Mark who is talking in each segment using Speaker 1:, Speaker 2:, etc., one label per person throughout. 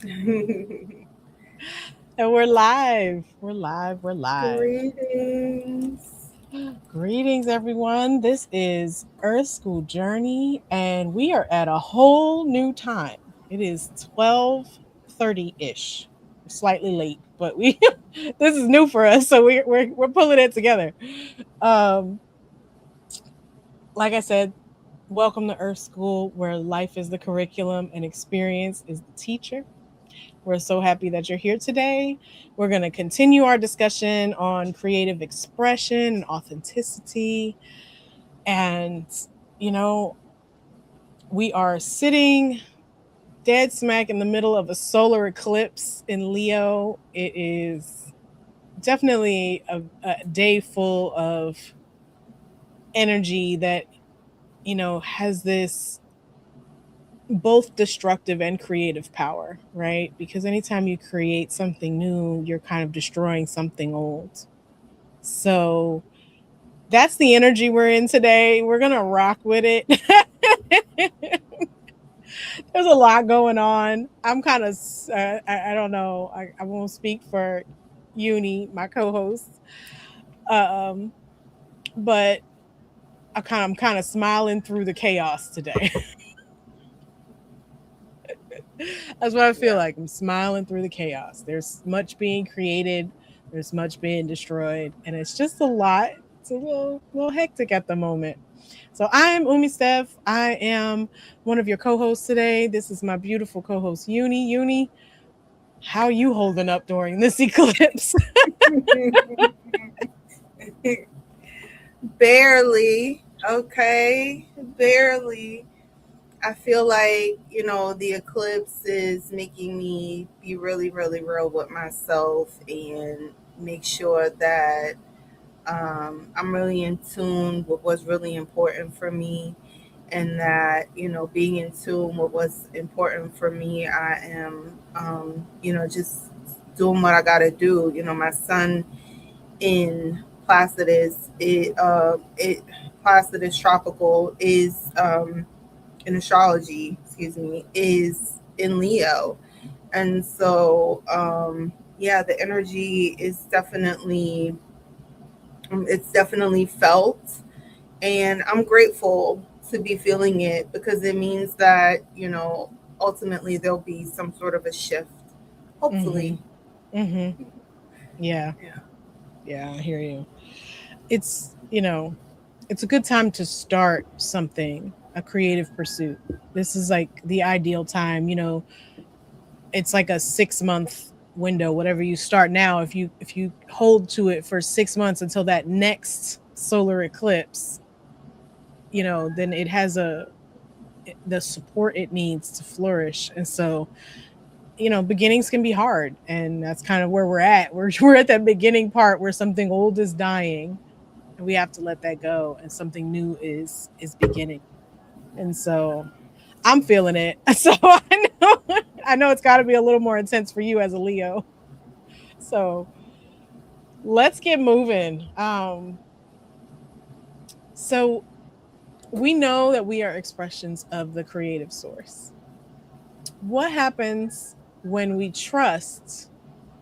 Speaker 1: And we're live. We're live. We're live.
Speaker 2: Greetings.
Speaker 1: Greetings, everyone. This is Earth School Journey, and we are at a whole new time. It is 12:30 ish. Slightly late, but we this is new for us, so we're pulling it together. Um, like I said, welcome to Earth School, where life is the curriculum and experience is the teacher. We're so happy that you're here today. We're going to continue our discussion on creative expression and authenticity. And, you know, we are sitting dead smack in the middle of a solar eclipse in Leo. It is definitely a day full of energy that, has this both destructive and creative power, right? Because anytime you create something new, you're kind of destroying something old. So that's the energy we're in today. We're going to rock with it. There's a lot going on. I'm kind of, I don't know. I won't speak for Uni, my co host. Um, but I'm kind of smiling through the chaos today. That's what I feel
Speaker 2: Yeah.
Speaker 1: like. I'm smiling through the chaos. There's much being created, there's much being destroyed, and it's just a lot. It's a little hectic at the moment. So I am Umi Steph. I am one of your co-hosts today. This is my beautiful co-host Uni. Uni, how you holding up during this eclipse?
Speaker 2: Barely. Okay. Barely. I feel like, the eclipse is making me be really, really real with myself and make sure that I'm really in tune with what's really important for me. And that, being in tune with what's important for me, I am, just doing what I got to do. My son in Placidus, Placidus tropical is in astrology, excuse me, is in Leo, and so yeah, the energy is definitely it's definitely felt, and I'm grateful to be feeling it because it means that ultimately there'll be some sort of a shift,
Speaker 1: Mm-hmm.
Speaker 2: hopefully.
Speaker 1: Mm-hmm. Yeah.
Speaker 2: Yeah.
Speaker 1: Yeah, I hear you. It's, it's a good time to start something, a creative pursuit. This is like the ideal time, it's like a 6 month window. Whatever you start now, if you hold to it for 6 months until that next solar eclipse, then it has the support it needs to flourish. And so, beginnings can be hard, and that's kind of where we're at. We're at that beginning part where something old is dying, and we have to let that go, and something new is beginning. And so I'm feeling it. So I know it's got to be a little more intense for you as a Leo. So let's get moving. So we know that we are expressions of the creative source. What happens when we trust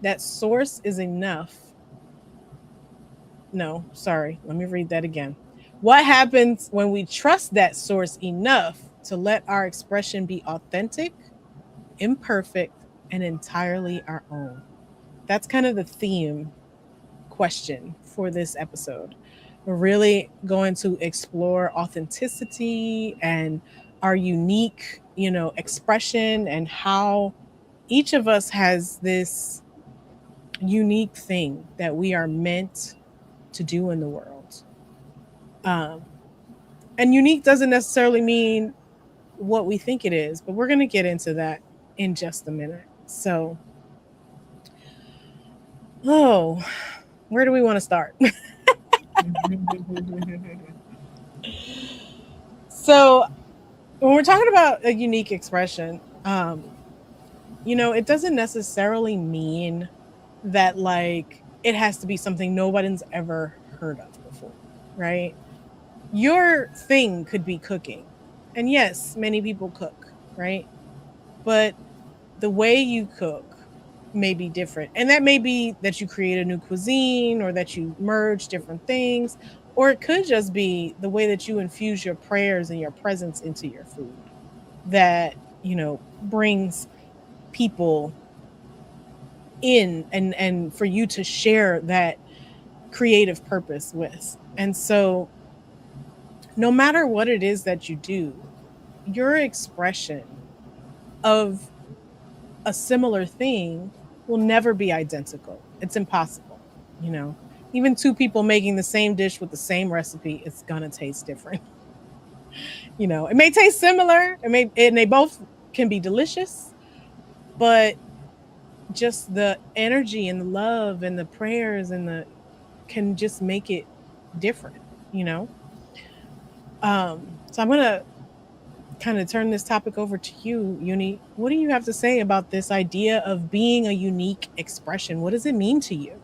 Speaker 1: that source is enough? No, sorry. Let me read that again. What happens when we trust that source enough to let our expression be authentic, imperfect, and entirely our own? That's kind of the theme question for this episode. We're really going to explore authenticity and our unique, expression, and how each of us has this unique thing that we are meant to do in the world. Um, and unique doesn't necessarily mean what we think it is, but we're going to get into that in just a minute. So, oh, where do we want to start? So, when we're talking about a unique expression, it doesn't necessarily mean that like it has to be something nobody's ever heard of before, right? Your thing could be cooking. And yes, many people cook, right? But the way you cook may be different. And that may be that you create a new cuisine or that you merge different things. Or it could just be the way that you infuse your prayers and your presence into your food that, brings people in and for you to share that creative purpose with. And so no matter what it is that you do, your expression of a similar thing will never be identical. It's impossible, you know. Even two people making the same dish with the same recipe, it's gonna taste different. It may taste similar, and they both can be delicious, but just the energy and the love and the prayers and the can just make it different, you know. So I'm gonna kind of turn this topic over to you, Uni. What do you have to say about this idea of being a unique expression? What does it mean to you?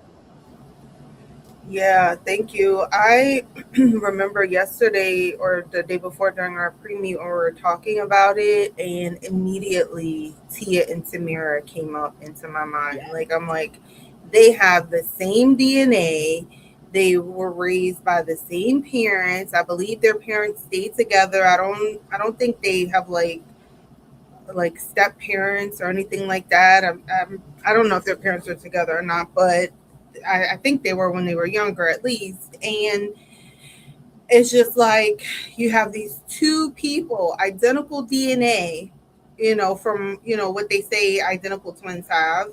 Speaker 2: Yeah, thank you. I remember yesterday or the day before during our pre-meet when we were talking about it, and immediately Tia and Tamira came up into my mind.
Speaker 1: Yeah.
Speaker 2: Like I'm like, they have the same DNA. They were raised by the same parents. I believe their parents stayed together. I don't think they have like step parents or anything like that. I don't know if their parents are together or not, but I think they were when they were younger at least. And it's just like you have these two people, identical DNA, from, what they say identical twins have.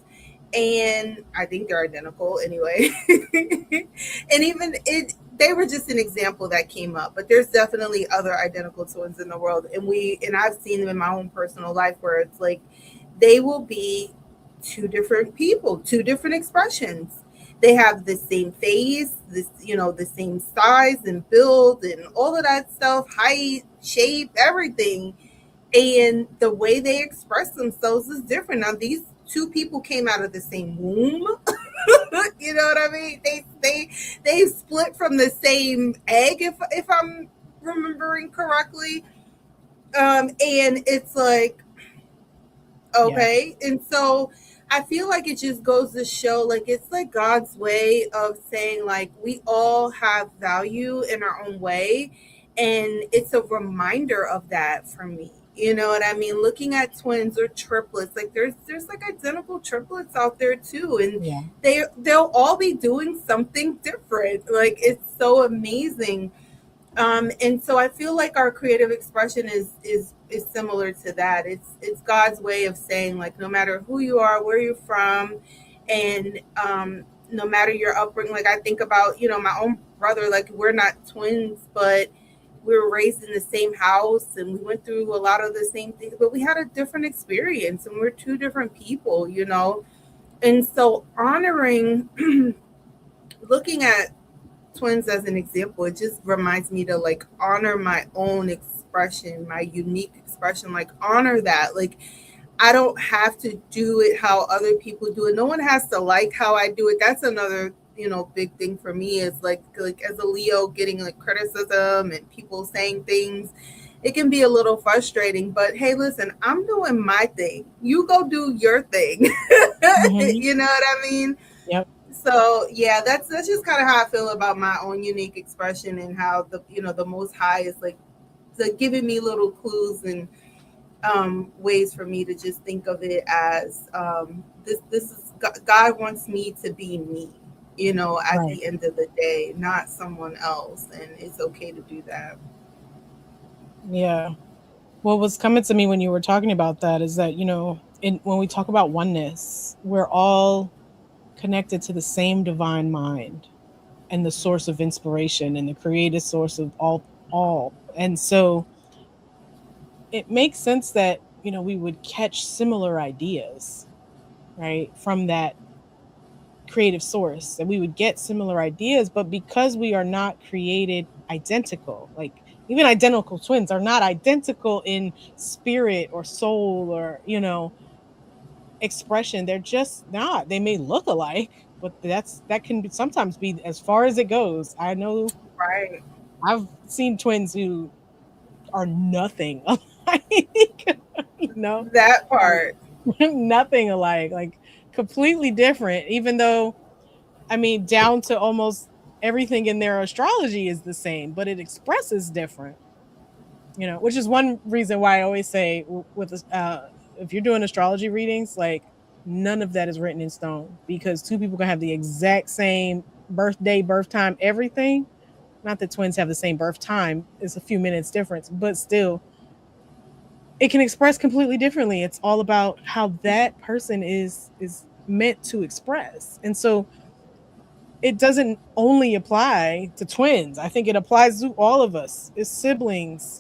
Speaker 2: And I think they're identical anyway. And even they were just an example that came up, but there's definitely other identical twins in the world. And I've seen them in my own personal life where it's like they will be two different people, two different expressions. They have the same face, the same size and build and all of that stuff, height, shape, everything. And the way they express themselves is different. Now these two people came out of the same womb. You know what I mean? They split from the same egg, if I'm remembering correctly. And it's like,
Speaker 1: Yeah.
Speaker 2: okay. And so I feel like it just goes to show, like, it's like God's way of saying, like, we all have value in our own way. And it's a reminder of that for me. You know what I mean? Looking at twins or triplets, like there's like identical triplets out there too. And
Speaker 1: Yeah.
Speaker 2: they'll all be doing something different. Like it's so amazing. And so I feel like our creative expression is similar to that. It's God's way of saying, like, no matter who you are, where you're from, and no matter your upbringing. Like I think about, my own brother. Like we're not twins, but we were raised in the same house and we went through a lot of the same things, but we had a different experience and we're two different people. And so honoring, looking at twins as an example, it just reminds me to like honor my own expression, my unique expression, like honor that. Like I don't have to do it how other people do it. No one has to like how I do it. That's another, big thing for me is like as a Leo, getting like criticism and people saying things. It can be a little frustrating, but hey, listen, I'm doing my thing. You go do your thing.
Speaker 1: Hmm.
Speaker 2: You know what I mean?
Speaker 1: Yep.
Speaker 2: So yeah, that's just kind of how I feel about my own unique expression and how the Most High is like giving me little clues and ways for me to just think of it as this is God wants me to be me, at
Speaker 1: Right.
Speaker 2: the end of the day, not someone else, and it's okay to do that.
Speaker 1: Yeah. What was coming to me when you were talking about that is that, when we talk about oneness, we're all connected to the same divine mind and the source of inspiration and the creative source of all. And so it makes sense that, we would catch similar ideas, right, from that creative source, and we would get similar ideas. But because we are not created identical, like even identical twins are not identical in spirit or soul or, expression, they're just not. They may look alike, but that can sometimes be as far as it goes. I know
Speaker 2: Right.
Speaker 1: I've seen twins who are nothing alike. you know
Speaker 2: That
Speaker 1: um,
Speaker 2: part.
Speaker 1: Nothing alike, like completely different, even though, I mean, down to almost everything in their astrology is the same, but it expresses different, which is one reason why I always say with if you're doing astrology readings, like none of that is written in stone, because two people can have the exact same birthday, birth time, everything. Not that twins have the same birth time, it's a few minutes difference, but still it can express completely differently. It's all about how that person is meant to express. And so it doesn't only apply to twins. I think it applies to all of us as siblings,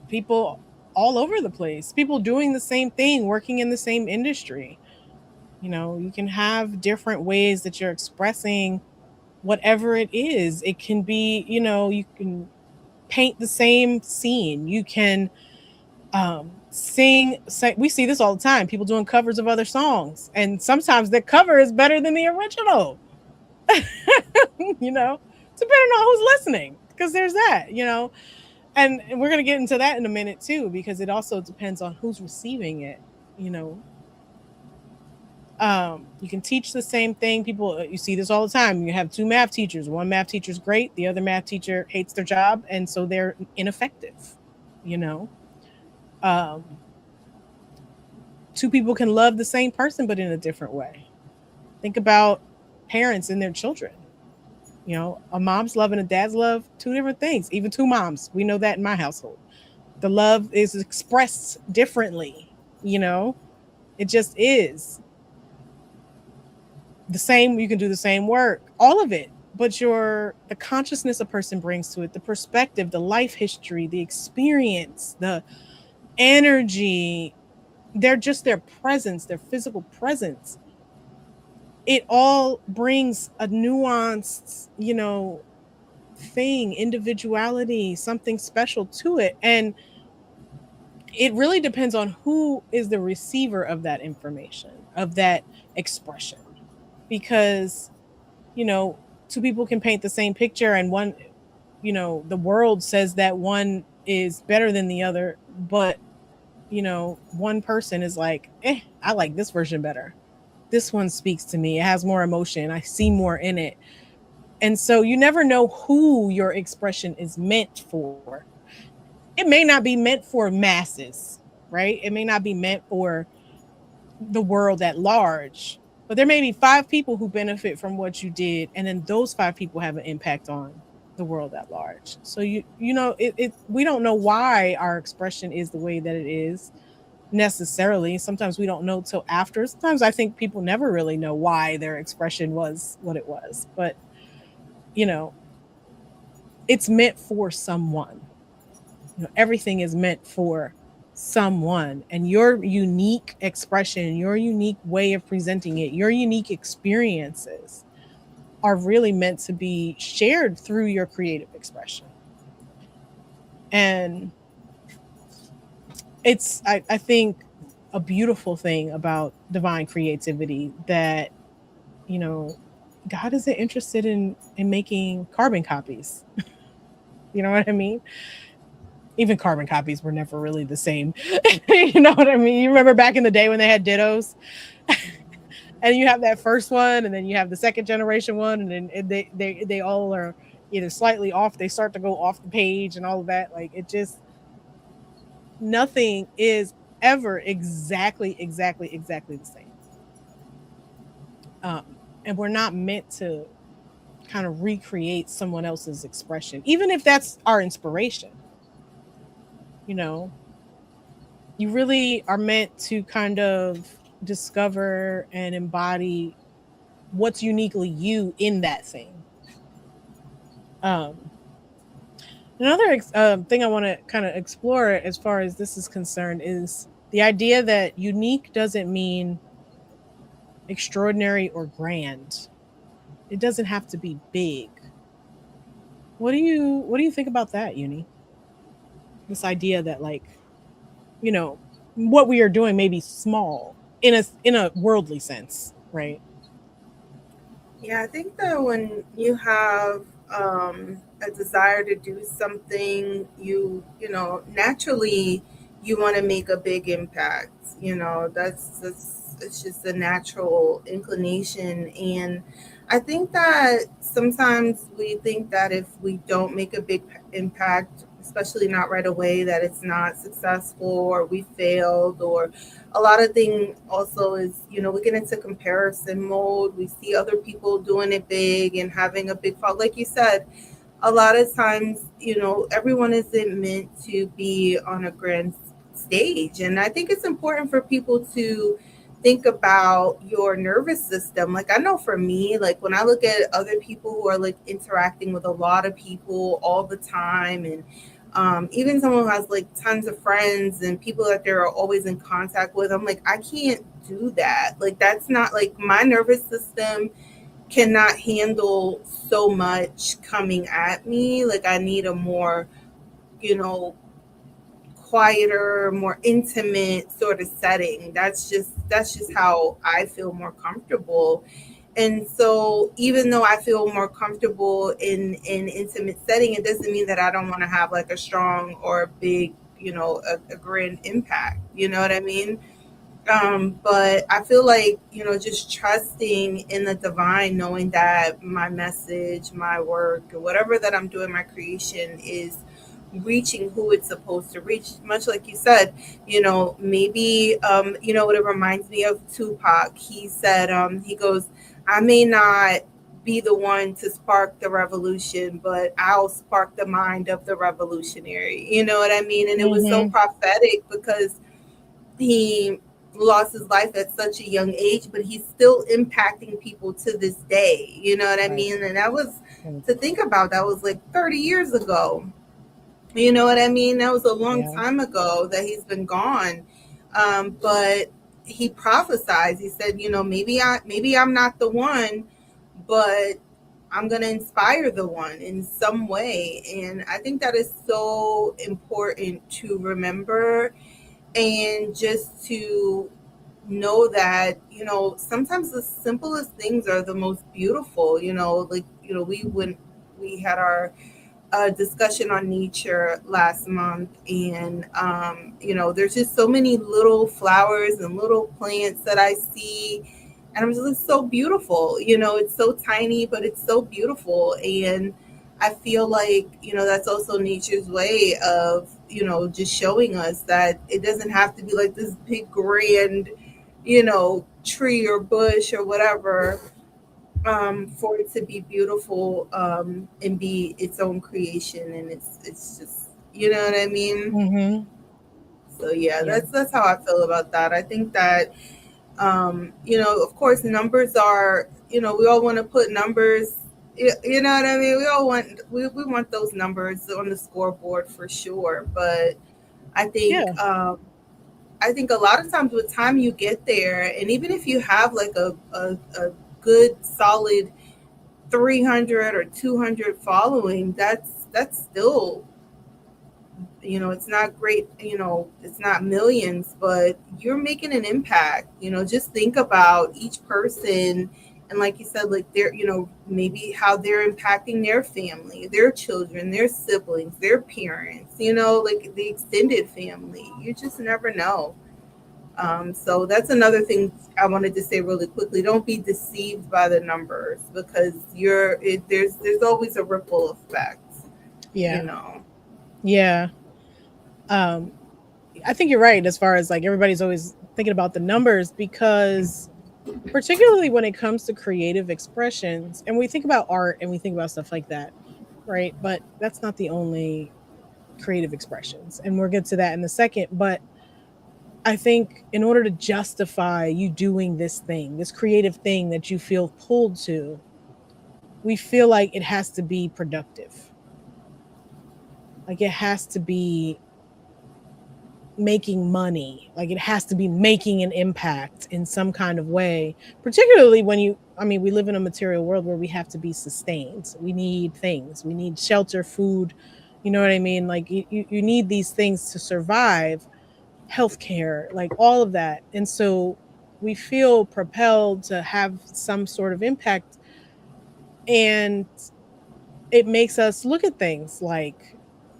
Speaker 1: people all over the place, people doing the same thing, working in the same industry. You can have different ways that you're expressing whatever it is. It can be, you can paint the same scene. You can sing. We see this all the time. People doing covers of other songs, and sometimes the cover is better than the original. Depending on who's listening, because there's that. And we're going to get into that in a minute too, because it also depends on who's receiving it. you know you can teach the same thing. People, you see this all the time. You have two math teachers. One math teacher's great, the other math teacher hates their job, and so they're ineffective. you know um Two people can love the same person but in a different way. Think about parents and their children. A mom's love and a dad's love, two different things. Even two moms, we know that in my household. The love is expressed differently. you know it just is the same. You can do the same work, all of it, but the consciousness a person brings to it, the perspective, the life history, the experience, the energy, they're just their presence, their physical presence, it all brings a nuanced, thing, individuality, something special to it. And it really depends on who is the receiver of that information, of that expression. Because, you know, two people can paint the same picture, and one, the world says that one is better than the other, but, one person is like, I like this version better. This one speaks to me. It has more emotion. I see more in it. And so you never know who your expression is meant for. It may not be meant for masses, right? It may not be meant for the world at large, but there may be five people who benefit from what you did, and then those five people have an impact on the world at large. So we don't know why our expression is the way that it is necessarily. Sometimes we don't know till after. Sometimes I think people never really know why their expression was what it was, but you know it's meant for someone. Everything is meant for someone, and your unique expression, your unique way of presenting it, your unique experiences are really meant to be shared through your creative expression. And I think a beautiful thing about divine creativity that, you know, God isn't interested in making carbon copies. You know what I mean? Even carbon copies were never really the same. You know what I mean? You remember back in the day when they had dittos? And you have that first one, and then you have the second generation one, and then they all are either slightly off, they start to go off the page and all of that. Like, it just, nothing is ever exactly the same. And we're not meant to kind of recreate someone else's expression, even if that's our inspiration. You know, you really are meant to kind of discover and embody what's uniquely you in that thing. Um, Another thing I want to kind of explore as far as this is concerned is the idea that unique doesn't mean extraordinary or grand. It doesn't have to be big. What do you think about that, Uni? This idea that, like, you know, what we are doing may be small in a worldly sense, right?
Speaker 2: Yeah, I think that when you have a desire to do something, you know, naturally you want to make a big impact. You know, that's it's just a natural inclination. And I think that sometimes we think that if we don't make a big impact, especially not right away, that it's not successful or we failed. Or a lot of thing also is, you know, we get into comparison mode. We see other people doing it big and having a big fall, like you said. A lot of times, you know, everyone isn't meant to be on a grand stage. And I think it's important for people to think about your nervous system. Like, I know for me, like when I look at other people who are like interacting with a lot of people all the time, and even someone who has like tons of friends and people that they're always in contact with, I'm like, I can't do that. Like, that's not like my nervous system cannot handle so much coming at me. Like, I need a more, you know, quieter, more intimate sort of setting. That's just how I feel more comfortable. And so even though I feel more comfortable in an intimate setting, it doesn't mean that I don't want to have like a strong or big, you know, a grand impact. You know what I mean? But I feel like, you know, just trusting in the divine, knowing that my message, my work, or whatever that I'm doing, my creation is reaching who it's supposed to reach. Much like you said, you know, maybe, you know, what it reminds me of Tupac. He said, he goes, I may not be the one to spark the revolution, but I'll spark the mind of the revolutionary. You know what I mean? And it was so
Speaker 1: Mm-hmm.
Speaker 2: prophetic because he lost his life at such a young age, but he's still impacting people to this day. You know what I
Speaker 1: Right.
Speaker 2: mean? And that was,
Speaker 1: Mm.
Speaker 2: to think about, that was like 30 years ago. You know what I mean? That was a long
Speaker 1: Yeah.
Speaker 2: time ago that he's been gone. But he prophesied. He said, you know, maybe I'm not the one, but I'm gonna inspire the one in some way. And I think that is so important to remember, and just to know that, you know, sometimes the simplest things are the most beautiful. You know, like, you know, we had our discussion on nature last month, and you know, there's just so many little flowers and little plants that I see, and I'm just like, so beautiful. You know, it's so tiny, but it's so beautiful. And I feel like, you know, that's also nature's way of, you know, just showing us that it doesn't have to be like this big grand, you know, tree or bush or whatever, for it to be beautiful, and be its own creation. And it's just, you know what I mean.
Speaker 1: Mm-hmm.
Speaker 2: So yeah,
Speaker 1: Yeah.
Speaker 2: that's how I feel about that. I think that, you know, of course, numbers are, you know, we all want to put numbers. You know what I mean? We all want, we want those numbers on the scoreboard for sure. But I think,
Speaker 1: Yeah.
Speaker 2: I think a lot of times with time you get there, and even if you have like a good solid 300 or 200 following, that's still, you know, it's not great, you know, it's not millions, but you're making an impact. You know, just think about each person, and like you said, like they're, you know, maybe how they're impacting their family, their children, their siblings, their parents, you know, like the extended family. You just never know. So that's another thing I wanted to say really quickly. Don't be deceived by the numbers, because there's always a ripple effect, you
Speaker 1: Yeah.
Speaker 2: know.
Speaker 1: Yeah. Um, I think you're right as far as like everybody's always thinking about the numbers because particularly when it comes to creative expressions and we think about art and we think about stuff like that, right? But that's not the only creative expressions. And we'll get to that in a second, but I think in order to justify you doing this thing, this creative thing that you feel pulled to, we feel like it has to be productive. Like it has to be making money. Like it has to be making an impact in some kind of way, particularly when I mean, we live in a material world where we have to be sustained. We need things, we need shelter, food. You know what I mean? Like you need these things to survive, healthcare, like all of that. And so we feel propelled to have some sort of impact. And it makes us look at things like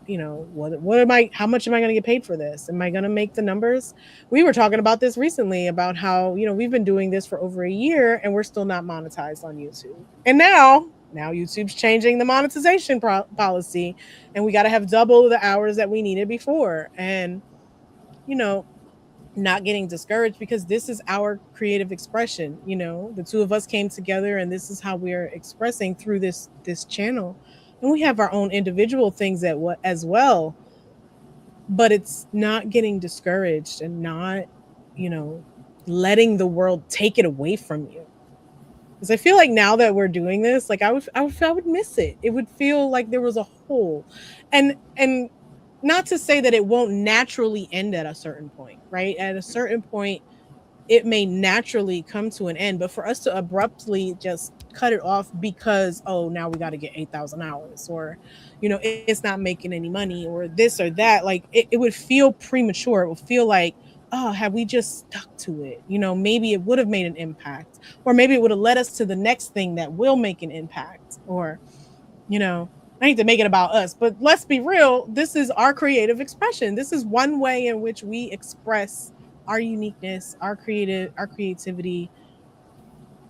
Speaker 1: what am I, how much am I going to get paid for this? Am I going to make the numbers? We were talking about this recently about how, we've been doing this for over a year and we're still not monetized on YouTube. And now YouTube's changing the monetization policy, and we got to have double the hours that we needed before. And, you know, not getting discouraged, because this is our creative expression. The two of us came together and this is how we're expressing through this channel. And we have our own individual things at what as well, but it's not getting discouraged and not, you know, letting the world take it away from you. Because I feel like now that we're doing this, like I would miss it. It would feel like there was a hole. And not to say that it won't naturally end at a certain point, right? At a certain point, it may naturally come to an end, but for us to abruptly just cut it off because, oh, now we got to get 8,000 hours, or it's not making any money, or this or that, like it would feel premature. It would feel like, oh, have we just stuck to it? Maybe it would have made an impact, or maybe it would have led us to the next thing that will make an impact. Or I hate to make it about us, but let's be real, this is our creative expression. This is one way in which we express our uniqueness, our creativity.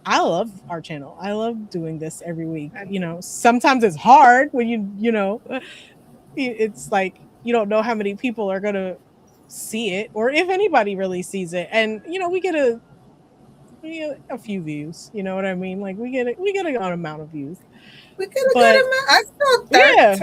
Speaker 1: I love our channel. I love doing this every week.
Speaker 2: I,
Speaker 1: Sometimes it's hard when it's like you don't know how many people are going to see it, or if anybody really sees it. And we get a few views, you know what I mean? Like we get a good amount of views.
Speaker 2: we get a good
Speaker 1: But
Speaker 2: amount. I saw
Speaker 1: yeah,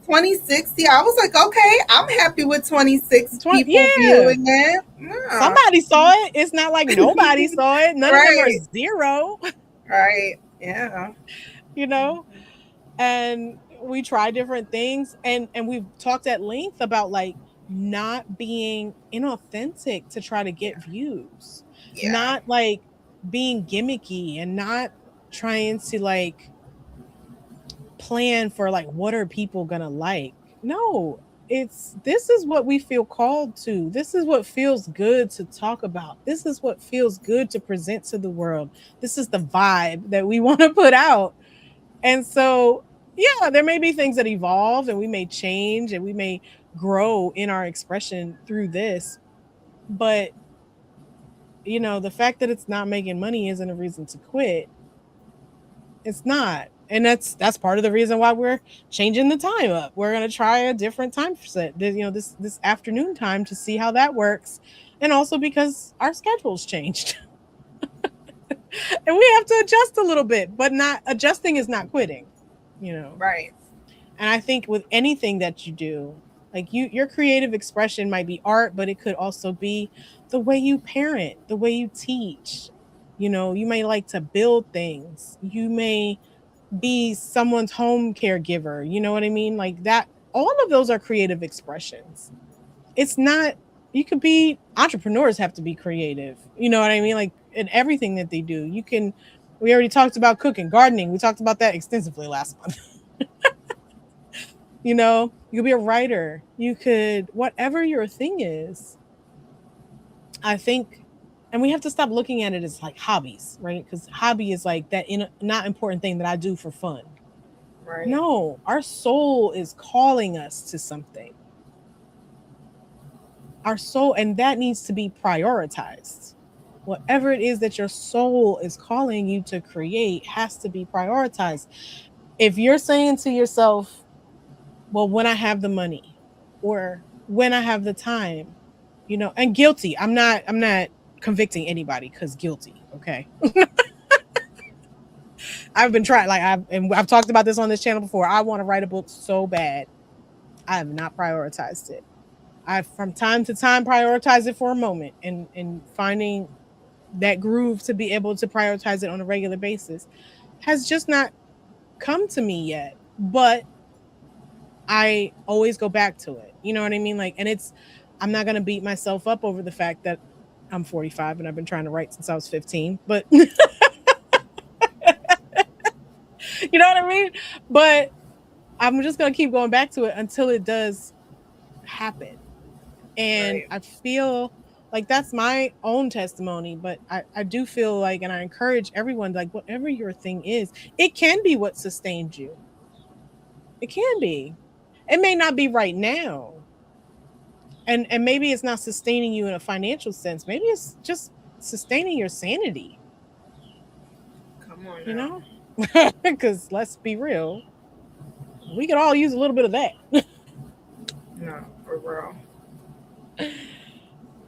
Speaker 2: 20, 60. I was like, okay, I'm happy with 26 people
Speaker 1: yeah,
Speaker 2: viewing it. Yeah.
Speaker 1: somebody saw it. It's not like nobody saw it. None of them are
Speaker 2: Right.
Speaker 1: zero,
Speaker 2: Right. Yeah.
Speaker 1: you know? And we try different things, and we've talked at length about like not being inauthentic to try to get
Speaker 2: Yeah.
Speaker 1: views,
Speaker 2: Yeah.
Speaker 1: not like being gimmicky, and not trying to like plan for like what are people gonna like. No, it's this is what we feel called to. This is what feels good to talk about. This is what feels good to present to the world. This is the vibe that we want to put out. And so, yeah, there may be things that evolve, and we may change, and we may grow in our expression through this. But, the fact that it's not making money isn't a reason to quit. It's not. And that's part of the reason why we're changing the time up. We're going to try a different time set, this afternoon time, to see how that works. And also because our schedule's changed. And we have to adjust a little bit, but not adjusting is not quitting, you know.
Speaker 2: Right.
Speaker 1: And I think with anything that you do, like your creative expression might be art, but it could also be the way you parent, the way you teach. You may like to build things. You may be someone's home caregiver. You know what I mean? Like that, all of those are creative expressions. It's not, you could be, entrepreneurs have to be creative. You know what I mean? Like in everything that they do. We already talked about cooking, gardening. We talked about that extensively last month. You could be a writer. You could, whatever your thing is, I think, and we have to stop looking at it as like hobbies, right? Because hobby is like that not important thing that I do for fun.
Speaker 2: Right.
Speaker 1: No, our soul is calling us to something. Our soul, and that needs to be prioritized. Whatever it is that your soul is calling you to create has to be prioritized. If you're saying to yourself, well, when I have the money, or when I have the time, and guilty. I'm not convicting anybody because guilty. Okay. I've been trying, like I've talked about this on this channel before. I want to write a book so bad. I have not prioritized it. I from time to time prioritize it for a moment, and finding that groove to be able to prioritize it on a regular basis has just not come to me yet. But I always go back to it. You know what I mean? Like, and I'm not going to beat myself up over the fact that I'm 45 and I've been trying to write since I was 15, but you know what I mean? But I'm just going to keep going back to it until it does happen. And
Speaker 2: Right.
Speaker 1: I feel like that's my own testimony, but I do feel like, and I encourage everyone, like, whatever your thing is, it can be what sustains you. It can be. It may not be right now. And maybe it's not sustaining you in a financial sense. Maybe it's just sustaining your sanity,
Speaker 2: Come on
Speaker 1: you
Speaker 2: now.
Speaker 1: know? Because let's be real, we could all use a little bit of that.
Speaker 2: No, for real.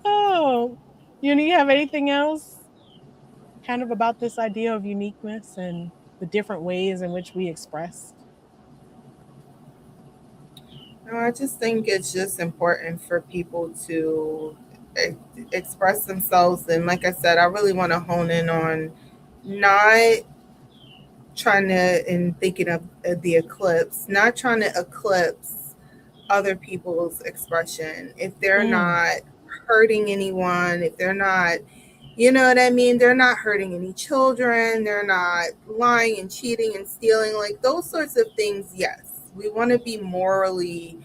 Speaker 1: Oh, you have anything else kind of about this idea of uniqueness and the different ways in which we express?
Speaker 2: No, I just think it's just important for people to e- express themselves. And like I said, I really want to hone in on not trying to, in thinking of the eclipse, not trying to eclipse other people's expression. If they're
Speaker 1: Mm,
Speaker 2: not hurting anyone, if they're not, you know what I mean? They're not hurting any children, they're not lying and cheating and stealing, like those sorts of things, yes. We want to be morally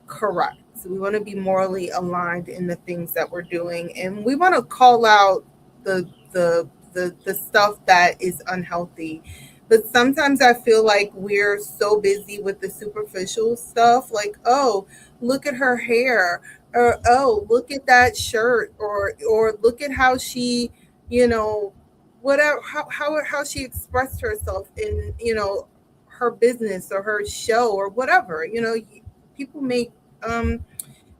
Speaker 2: correct. So we want to be morally aligned in the things that we're doing, and we want to call out the the stuff that is unhealthy. But sometimes I feel like we're so busy with the superficial stuff, like, oh, look at her hair, or oh, look at that shirt, or look at how she, you know, whatever, how she expressed herself in, her business or her show or whatever. People make um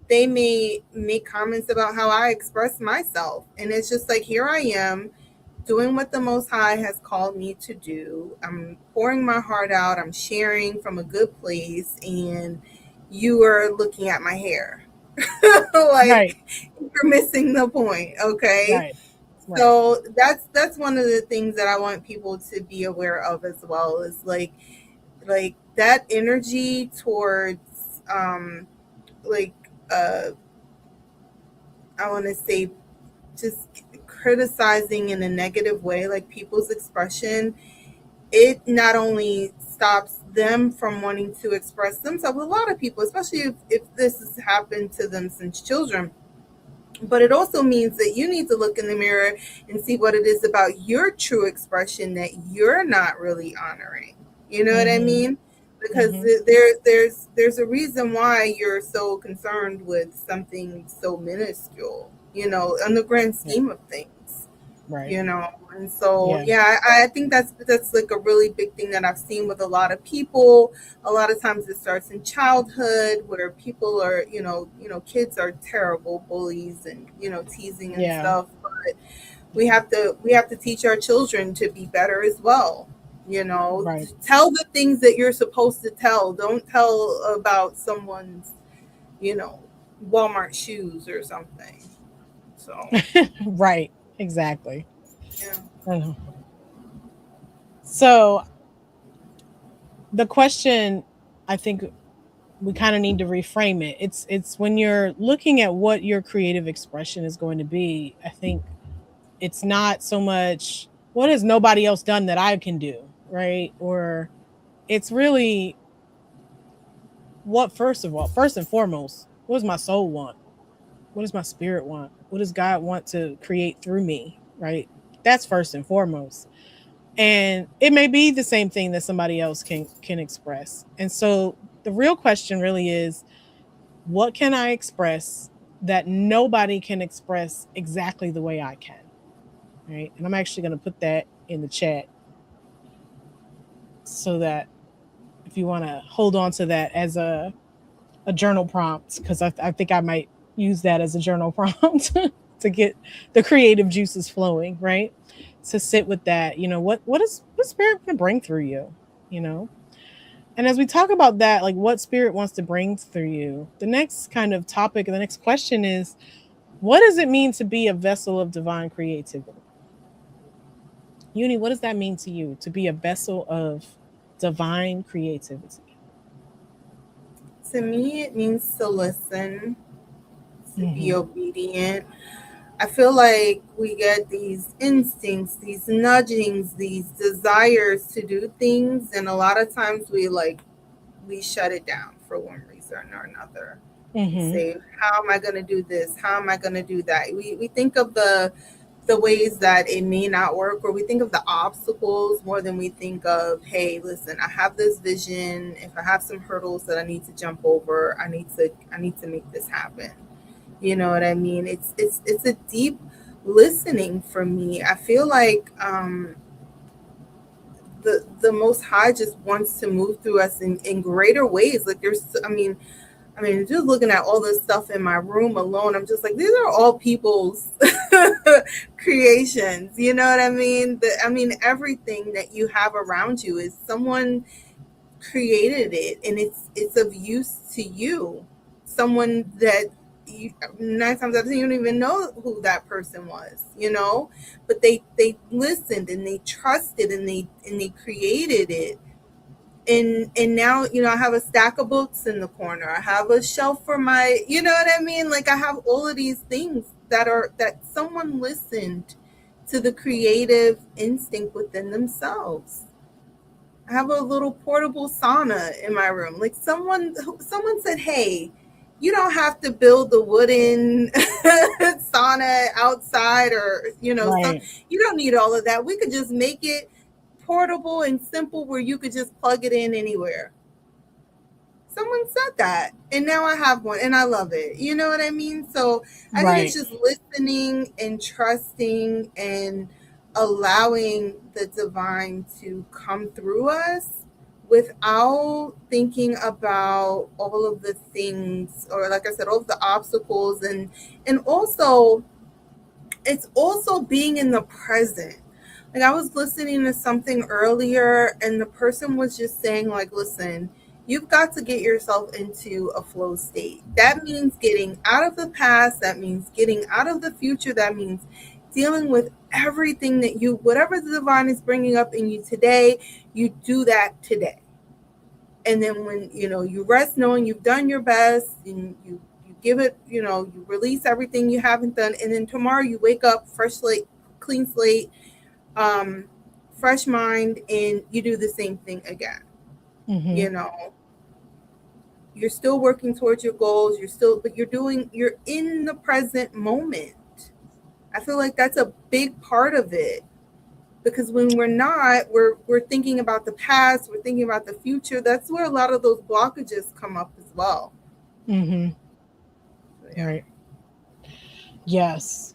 Speaker 2: they may make comments about how I express myself, and it's just like, here I am doing what the Most High has called me to do. I'm pouring my heart out, I'm sharing from a good place, and you are looking at my hair. Like,
Speaker 1: right,
Speaker 2: you're missing the point, okay?
Speaker 1: right, right.
Speaker 2: So that's one of the things that I want people to be aware of as well, is like that energy towards um like uh I want to say, just criticizing in a negative way, like people's expression. It not only stops them from wanting to express themselves, a lot of people, especially if this has happened to them since children, but it also means that you need to look in the mirror and see what it is about your true expression that you're not really honoring. You know what I
Speaker 1: Mm-hmm.
Speaker 2: mean? Because
Speaker 1: Mm-hmm.
Speaker 2: there's a reason why you're so concerned with something so minuscule, in the grand
Speaker 1: Right,
Speaker 2: scheme of things,
Speaker 1: right.
Speaker 2: you know. And so,
Speaker 1: Yeah,
Speaker 2: yeah, I think that's like a really big thing that I've seen with a lot of people. A lot of times it starts in childhood, where people are, kids are terrible bullies and, teasing and
Speaker 1: yeah,
Speaker 2: stuff. But we have to teach our children to be better as well.
Speaker 1: right.
Speaker 2: Tell the things that you're supposed to tell. Don't tell about someone's, you know Walmart shoes or something. So,
Speaker 1: Right, exactly.
Speaker 2: yeah.
Speaker 1: I know. So the question, I think we kind of need to reframe it. It's when you're looking at what your creative expression is going to be, I think it's not so much what has nobody else done that I can do, right? Or it's really what, first of all, first and foremost, what does my soul want? What does my spirit want? What does God want to create through me, right? That's first and foremost. And it may be the same thing that somebody else can express. And so the real question really is, what can I express that nobody can express exactly the way I can? Right. And I'm actually going to put that in the chat so that if you want to hold on to that as a journal prompt, because I think I might use that as a journal prompt to get the creative juices flowing, right? To sit with that, what spirit going to bring through you, you know? And as we talk about that, like what spirit wants to bring through you, the next kind of topic and the next question is, what does it mean to be a vessel of divine creativity? Uni, what does that mean to you to be a vessel of divine creativity?
Speaker 2: To me, it means to listen, to be
Speaker 1: Mm-hmm.
Speaker 2: obedient. I feel like we get these instincts, these nudgings, these desires to do things, and a lot of times we shut it down for one reason or another. We
Speaker 1: Mm-hmm.
Speaker 2: say, "How am I going to do this? How am I going to do that?" We think of the the ways that it may not work, or we think of the obstacles more than we think of, hey, listen, I have this vision. If I have some hurdles that I need to jump over, I need to make this happen. You know what I mean? It's a deep listening for me. I feel like the Most High just wants to move through us in greater ways. Like I mean, just looking at all this stuff in my room alone, I'm just like, these are all people's creations. You know what I mean? Everything that you have around you is someone created it, and it's of use to you. Someone that you, 9 times out of 10 you don't even know who that person was. But they listened and they trusted and they created it. And now, I have a stack of books in the corner. I have a shelf for my, you know what I mean? Like, I have all of these things that someone listened to the creative instinct within themselves. I have a little portable sauna in my room. Like, someone said, "Hey, you don't have to build the wooden sauna outside, or
Speaker 1: Right.
Speaker 2: you don't need all of that. We could just make it portable and simple where you could just plug it in anywhere." Someone said that, and now I have one and I love it. You know what I mean? So I think it's
Speaker 1: Right.
Speaker 2: just listening and trusting and allowing the divine to come through us without thinking about all of the things, or like I said, all of the obstacles. And also, it's also being in the present. Like, I was listening to something earlier, and the person was just saying, like, listen, you've got to get yourself into a flow state. That means getting out of the past, that means getting out of the future, that means dealing with everything whatever the divine is bringing up in you today, you do that today. And then when you rest knowing you've done your best, and you give it, you release everything you haven't done, and then tomorrow you wake up fresh slate, clean slate, um fresh mind, and you do the same thing again.
Speaker 1: Mm-hmm.
Speaker 2: you know you're still working towards your goals, but you're in the present moment. I feel like that's a big part of it, because when we're not, we're thinking about the past, we're thinking about the future. That's where a lot of those blockages come up as well.
Speaker 1: Mm-hmm.
Speaker 2: Yeah.
Speaker 1: Right. Yes.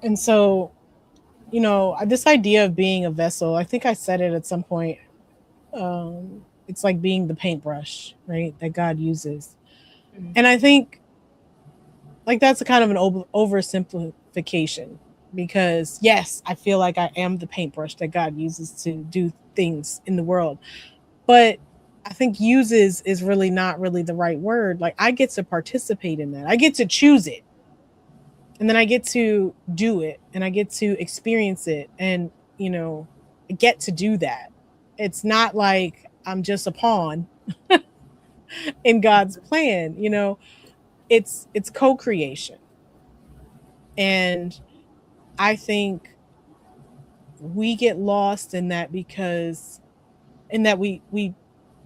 Speaker 1: And so, this idea of being a vessel, I think I said it at some point. It's like being the paintbrush, right? That God uses.
Speaker 2: Mhm.
Speaker 1: And I think like that's a kind of an oversimplification, because yes, I feel like I am the paintbrush that God uses to do things in the world. But I think uses is really not really the right word. Like, I get to participate in that. I get to choose it, and then I get to do it, and I get to experience it, and get to do that. It's not like I'm just a pawn in God's plan. It's co-creation. And I think we get lost in that, because in that we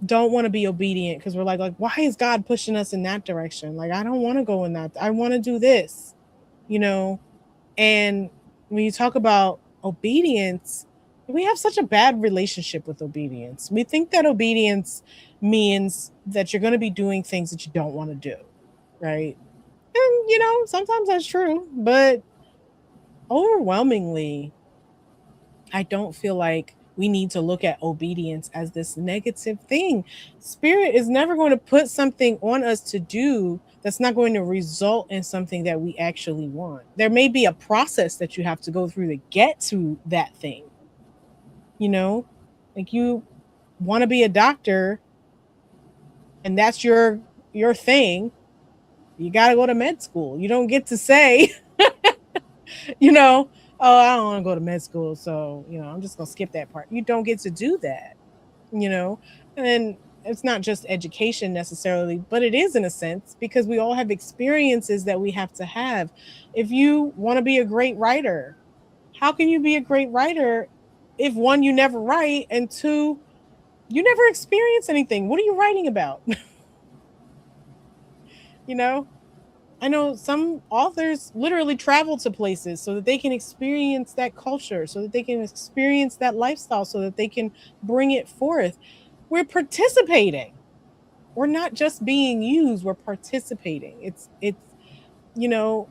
Speaker 1: don't want to be obedient, because we're like, why is God pushing us in that direction? Like, I don't want to go in that. I want to do this, you know? And when you talk about obedience, we have such a bad relationship with obedience. We think that obedience means that you're going to be doing things that you don't want to do, right? And sometimes that's true, but overwhelmingly, I don't feel like we need to look at obedience as this negative thing. Spirit is never going to put something on us to do that's not going to result in something that we actually want. There may be a process that you have to go through to get to that thing, you know? Like, you want to be a doctor and that's your thing. You got to go to med school. You don't get to say, you know, oh, I don't want to go to med school, so, I'm just going to skip that part. You don't get to do that, you know and it's not just education necessarily, but it is in a sense, because we all have experiences that we have to have. If you want to be a great writer, how can you be a great writer if, one, you never write, and two, you never experience anything? What are you writing about? you know I know some authors literally travel to places so that they can experience that culture, so that they can experience that lifestyle, so that they can bring it forth. We're participating. We're not just being used, we're participating. It's you know,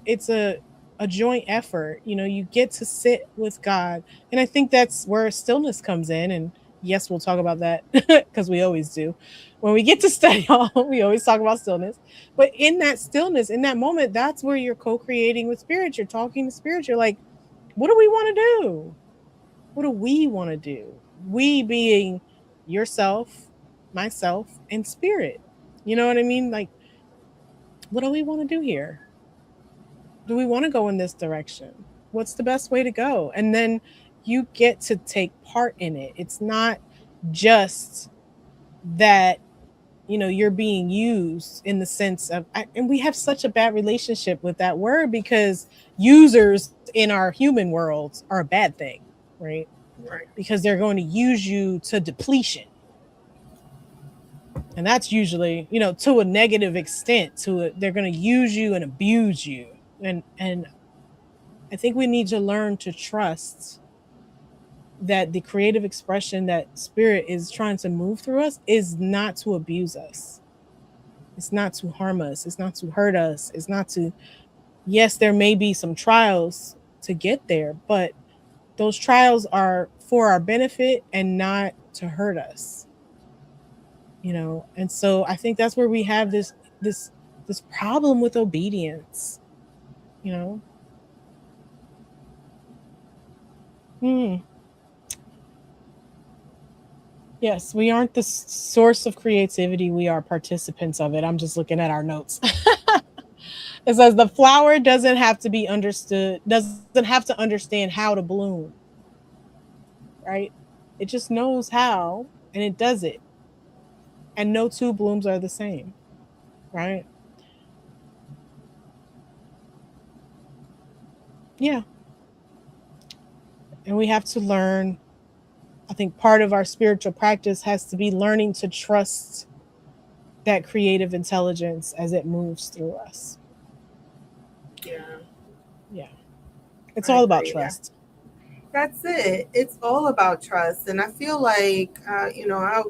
Speaker 1: it's a joint effort. You know, you get to sit with God. And I think that's where stillness comes in. And yes, we'll talk about that because we always do. When we get to study hall, we always talk about stillness. But in that stillness, in that moment, that's where you're co-creating with spirit. You're talking to spirit. You're like, what do we want to do? What do we want to do? We being yourself, myself, and spirit. You know what I mean? Like, what do we want to do here? Do we want to go in this direction? What's the best way to go? And then you get to take part in it. It's not just that, you know, you're being used in the sense of, and we have such a bad relationship with that word because users in our human worlds are a bad thing, right?
Speaker 2: Right.
Speaker 1: Because they're going to use you to depletion. And that's usually, you know, to a negative extent. They're going to use you and abuse you. And I think we need to learn to trust that the creative expression that spirit is trying to move through us is not to abuse us. It's not to harm us. It's not to hurt us. It's not to, yes, there may be some trials to get there, but those trials are for our benefit and not to hurt us, you know? And so I think that's where we have this this problem with obedience, you know? Hmm. Yes, we aren't the source of creativity. We are participants of it. I'm just looking at our notes. It says the flower doesn't have to be understood, doesn't have to understand how to bloom, right? It just knows how and it does it. And no two blooms are the same, right? Yeah. And we have to learn. I think part of our spiritual practice has to be learning to trust that creative intelligence as it moves through us.
Speaker 2: Yeah,
Speaker 1: Yeah. It's
Speaker 2: I
Speaker 1: all about
Speaker 2: agree.
Speaker 1: trust.
Speaker 2: That's it. It's all about trust. And I feel like, I'm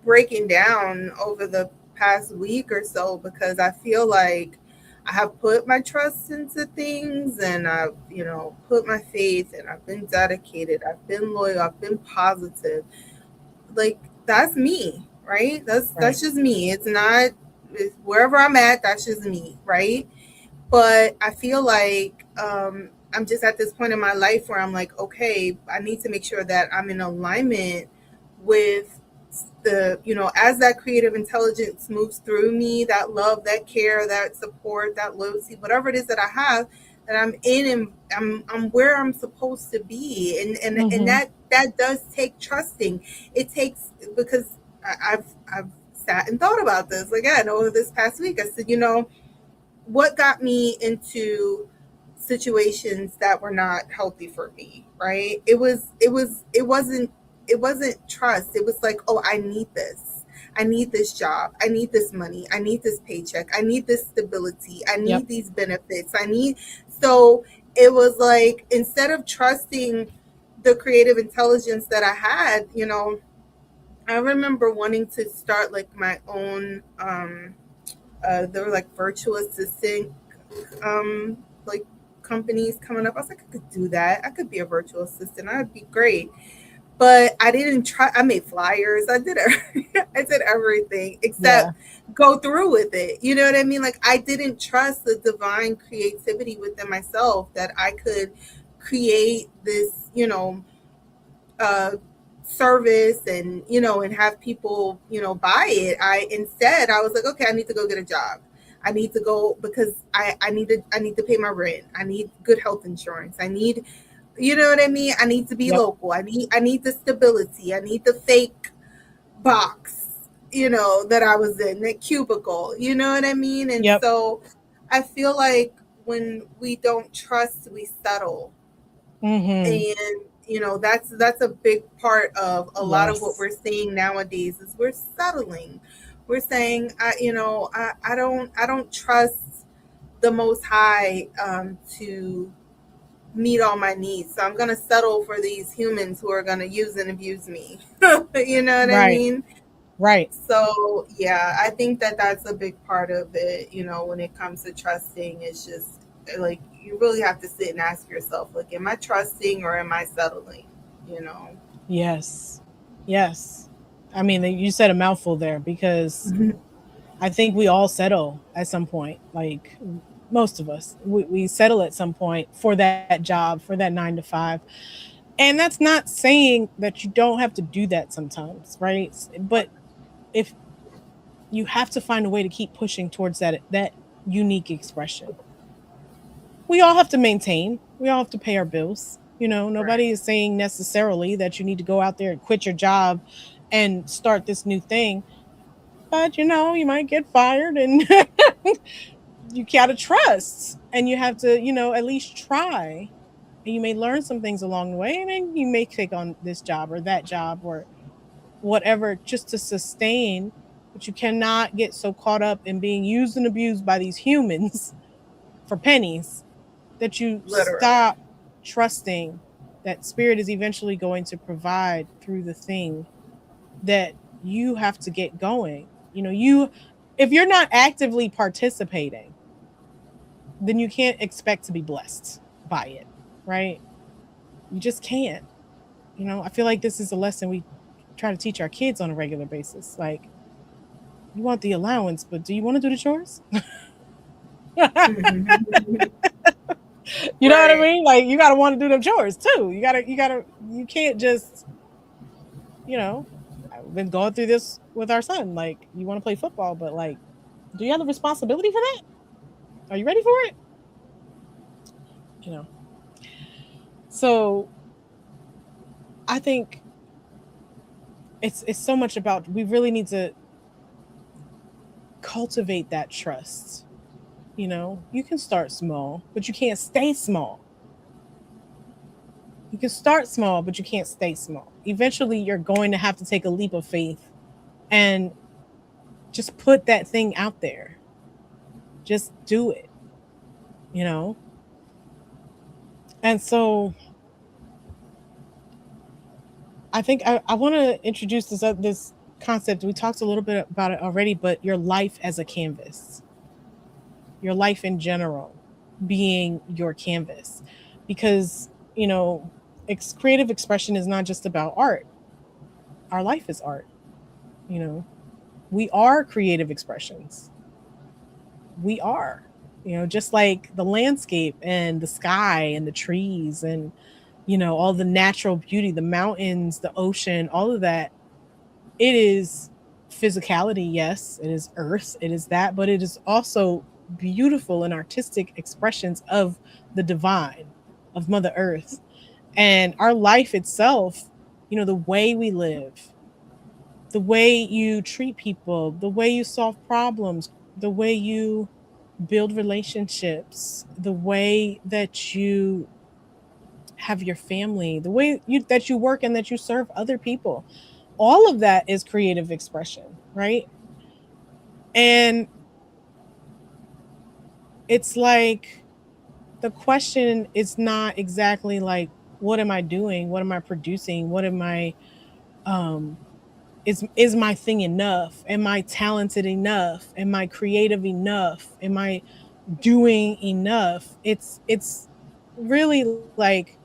Speaker 2: breaking down over the past week or so because I feel like I have put my trust into things and I've, put my faith and I've been dedicated. I've been loyal. I've been positive. Like, that's me, right? That's
Speaker 1: Right.
Speaker 2: just me. It's not wherever I'm at, that's just me, right? But I feel like I'm just at this point in my life where I'm like, okay, I need to make sure that I'm in alignment with as that creative intelligence moves through me, that love, that care, that support, that loyalty, whatever it is that I have, that I'm in and I'm where I'm supposed to be. And
Speaker 1: Mm-hmm.
Speaker 2: that does take trusting. It takes because I've sat and thought about this again over this past week. I said, what got me into situations that were not healthy for me, right? It wasn't trust. It was like, oh, I need this. I need this job. I need this money. I need this paycheck. I need this stability. I
Speaker 1: Yep.
Speaker 2: need these benefits. So it was like, instead of trusting the creative intelligence that I had, I remember wanting to start like my own there were like virtual assistant like companies coming up. I was like, I could do that. I could be a virtual assistant. That would be great. But I didn't try. I made flyers. I did I did everything
Speaker 1: Yeah.
Speaker 2: except go through with it. You know what I mean? Like, I didn't trust the divine creativity within myself that I could create this, uh, service and and have people buy it. I was like, okay, I need to go get a job. I need to go because I need to pay my rent. I need good health insurance. I need, you know what I mean? I need to be
Speaker 1: Yep.
Speaker 2: local. I need the stability. I need the fake box, that I was in, that cubicle. You know what I mean? And
Speaker 1: Yep.
Speaker 2: so I feel like when we don't trust, we settle.
Speaker 1: Mm-hmm.
Speaker 2: And that's a big part of a lot of what
Speaker 1: Yes.
Speaker 2: we're seeing nowadays is we're settling. We're saying, I don't trust the Most High to meet all my needs. So I'm going to settle for these humans who are going to use and abuse me. You know what I
Speaker 1: Right.
Speaker 2: mean?
Speaker 1: Right.
Speaker 2: So, yeah, I think that that's a big part of it, when it comes to trusting. It's just like you really have to sit and ask yourself, like, am I trusting or am I settling? You know?
Speaker 1: Yes. Yes. I mean, you said a mouthful there because
Speaker 2: Mhm.
Speaker 1: I think we all settle at some point. Like most of us, we settle at some point for that job, for that 9 to 5. And that's not saying that you don't have to do that sometimes, right? But if you have to find a way to keep pushing towards that unique expression. We all have to maintain. We all have to pay our bills.
Speaker 2: Right.
Speaker 1: Nobody is saying necessarily that you need to go out there and quit your job and start this new thing. But you might get fired and you gotta trust. And you have to, at least try. And you may learn some things along the way, and then you may take on this job or that job or whatever just to sustain. But you cannot get so caught up in being used and abused by these humans for pennies that you
Speaker 2: Literally.
Speaker 1: stop trusting that spirit is eventually going to provide through the thing that you have to get going. You if you're not actively participating, then you can't expect to be blessed by it, right? You just can't. I feel like this is a lesson we try to teach our kids on a regular basis. Like, you want the allowance, but do you want to do the chores? You know what I
Speaker 2: Right.
Speaker 1: mean? Like, you gotta want to do them chores too. You can't just, you know, I've been going through this with our son. Like, you want to play football, but like, do you have the responsibility for that? Are you ready for it? You know. So I think it's so much about we really need to cultivate that trust. You can start small, but you can't stay small. You can start small, but you can't stay small. Eventually, you're going to have to take a leap of faith and just put that thing out there. Just do it, you know? And so I think I want to introduce this concept. We talked a little bit about it already, but your life as a canvas, your life in general being your canvas. Because, creative expression is not just about art. Our life is art, you know? We are creative expressions. We are, just like the landscape and the sky and the trees and, all the natural beauty, the mountains, the ocean, all of that. It is physicality, yes, it is earth, it is that, but it is also beautiful and artistic expressions of the divine, of Mother Earth. And our life itself, the way we live, the way you treat people, the way you solve problems, the way you build relationships, the way that you have your family, the way that you work and that you serve other people. All of that is creative expression, right? And it's like the question is not exactly like, what am I doing? What am I producing? What am I um is my thing enough? Am I talented enough? Am I creative enough? Am I doing enough? It's really like,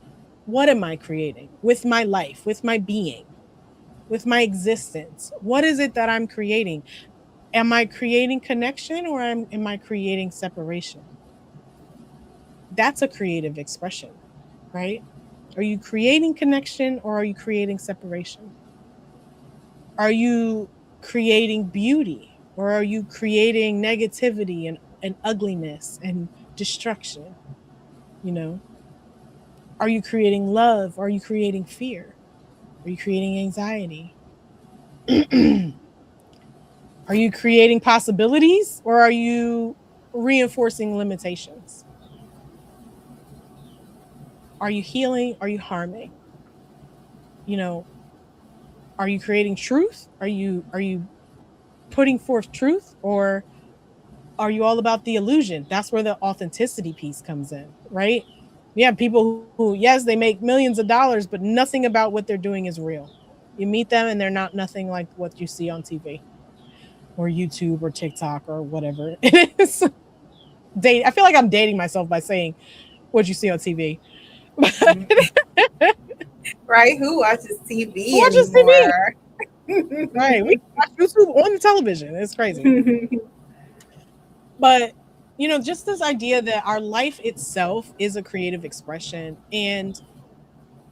Speaker 1: what am I creating with my life, with my being, with my existence? What is it that I'm creating? Am I creating connection or am I creating separation? That's a creative expression, right? Are you creating connection or are you creating separation? Are you creating beauty or are you creating negativity and ugliness and destruction? You know, are you creating love? Or are you creating fear? Are you creating anxiety? Are you creating possibilities or are you reinforcing limitations? Are you healing? Are you harming? You know, are you creating truth? Are you putting forth truth, or are you all about the illusion? That's where the authenticity piece comes in, right? You have people who, yes, they make millions of dollars, but nothing about what they're doing is real. You meet them and they're not nothing like what you see on TV or YouTube or TikTok or whatever it is. I feel like I'm dating myself by saying what you see on TV. But
Speaker 2: Mhm. Right? Who watches
Speaker 1: who
Speaker 2: TV
Speaker 1: watches TV?
Speaker 2: anymore?
Speaker 1: Right. We watch YouTube on the television. It's crazy. But just this idea that our life itself is a creative expression, and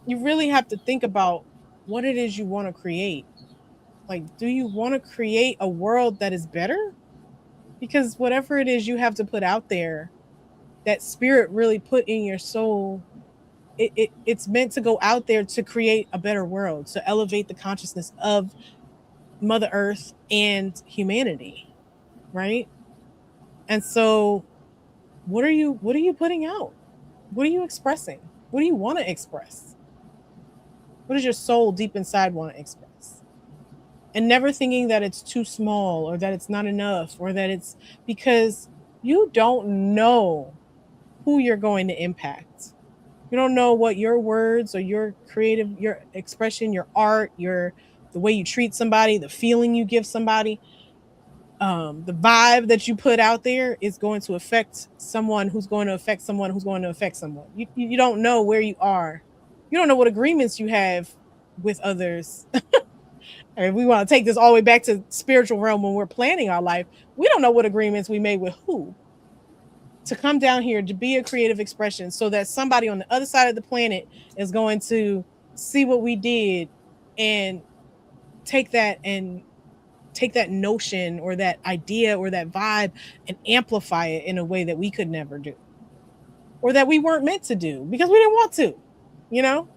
Speaker 1: you really have to think about what it is you want to create. Like, do you want to create a world that is better? Because whatever it is you have to put out there, that spirit really put in your soul, it's meant to go out there to create a better world, to elevate the consciousness of Mother Earth and humanity, right? And so what are you putting out? What are you expressing? What do you want to express? What does your soul deep inside want to express? And never thinking that it's too small or that it's not enough or that it's because you don't know who you're going to impact. You don't know what your words or your creative, your expression, your art, your the way you treat somebody, the feeling you give somebody, the vibe that you put out there is going to affect someone who's going to affect someone who's going to affect someone. You don't know where you are. You don't know what agreements you have with others. And we want to take this all the way back to spiritual realm when we're planning our life. We don't know what agreements we made with who to come down here to be a creative expression so that somebody on the other side of the planet is going to see what we did and take that and take that notion or that idea or that vibe and amplify it in a way that we could never do or that we weren't meant to do because we didn't want to. You know,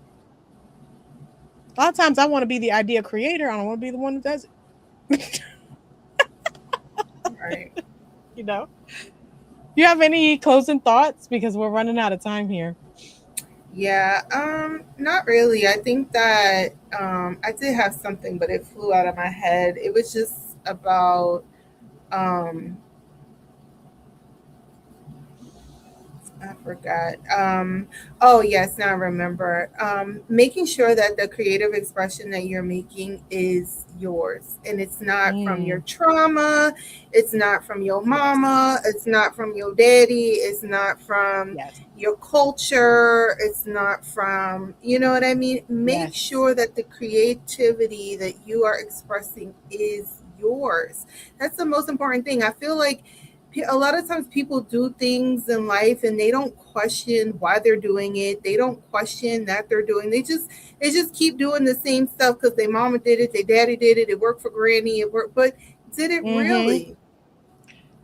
Speaker 1: a lot of times I want to be the idea creator. I don't want to be the one that does it.
Speaker 2: Right.
Speaker 1: you know, you have any closing thoughts because we're running out of time here?
Speaker 2: Yeah, not really. I think that I did have something, but it flew out of my head. It was just about um, I forgot. Oh, yes, now I remember. Making sure that the creative expression that you're making is yours and it's not from your
Speaker 1: Mm,
Speaker 2: trauma, it's not from your
Speaker 1: yes,
Speaker 2: mama, it's not from your daddy, it's not from
Speaker 1: yes,
Speaker 2: your culture, it's not from, you know what I mean? Make
Speaker 1: yes.
Speaker 2: sure that the creativity that you are expressing is yours. That's the most important thing. I feel like a lot of times people do things in life and they don't question why they're doing it. They don't question that they're doing. They just keep doing the same stuff because their mama did it, their daddy did it, it worked for granny, it worked, but did it
Speaker 1: Mm-hmm.
Speaker 2: really?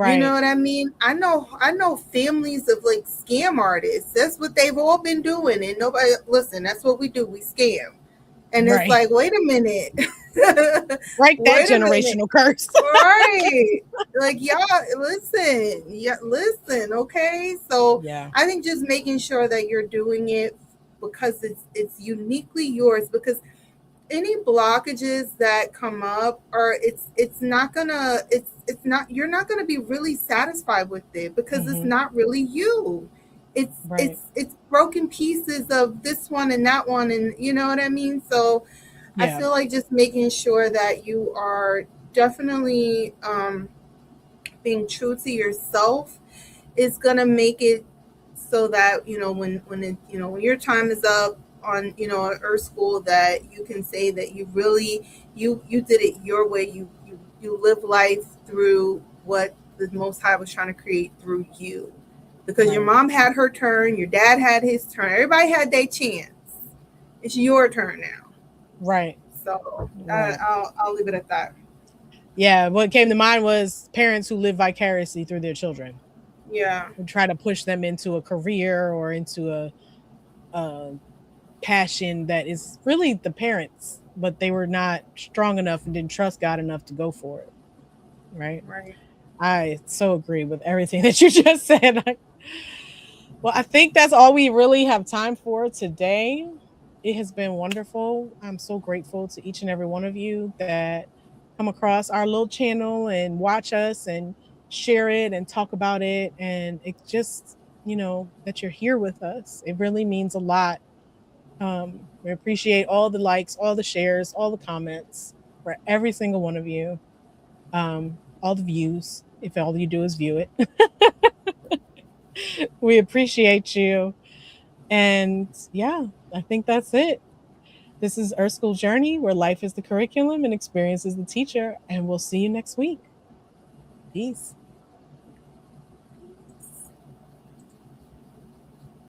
Speaker 2: You know
Speaker 1: Right,
Speaker 2: what I mean? I know families of like scam artists. That's what they've all been doing. And nobody listen, that's what we do. We scam. And it's
Speaker 1: right.
Speaker 2: like, wait a minute.
Speaker 1: Break that
Speaker 2: Wait a minute.
Speaker 1: generational curse.
Speaker 2: Right. Like y'all listen. Yeah, listen, okay? So
Speaker 1: yeah.
Speaker 2: I think just making sure that you're doing it because it's uniquely yours because any blockages that come up or it's not gonna it's not you're not gonna be really satisfied with it because it's
Speaker 1: Mm-hmm.
Speaker 2: not really you. It's
Speaker 1: Right.
Speaker 2: it's broken pieces of this one and that one and you know what I mean? So I
Speaker 1: Yeah.
Speaker 2: feel like just making sure that you are definitely being true to yourself is gonna make it so that when your time is up on Earth School that you can say that you really you did it your way. You live life through what the Most High was trying to create through you. Because your
Speaker 1: Right.
Speaker 2: mom had her turn, your dad had his turn, everybody had their chance. It's your turn now.
Speaker 1: Right.
Speaker 2: So
Speaker 1: Right.
Speaker 2: I'll leave it at that.
Speaker 1: Yeah. What came to mind was parents who live vicariously through their children,
Speaker 2: Yeah.
Speaker 1: who try to push them into a career or into a passion that is really the parents, but they were not strong enough and didn't trust God enough to go for it. Right.
Speaker 2: Right.
Speaker 1: I so agree with everything that you just said. Well, I think that's all we really have time for today. It has been wonderful. I'm so grateful to each and every one of you that come across our little channel and watch us and share it and talk about it. And it just, that you're here with us. It really means a lot. We appreciate all the likes, all the shares, all the comments for every single one of you, all the views, if all you do is view it. We appreciate you. And yeah, I think that's it. This is Earth School Journey, where life is the curriculum and experience is the teacher. And we'll see you next week. Peace.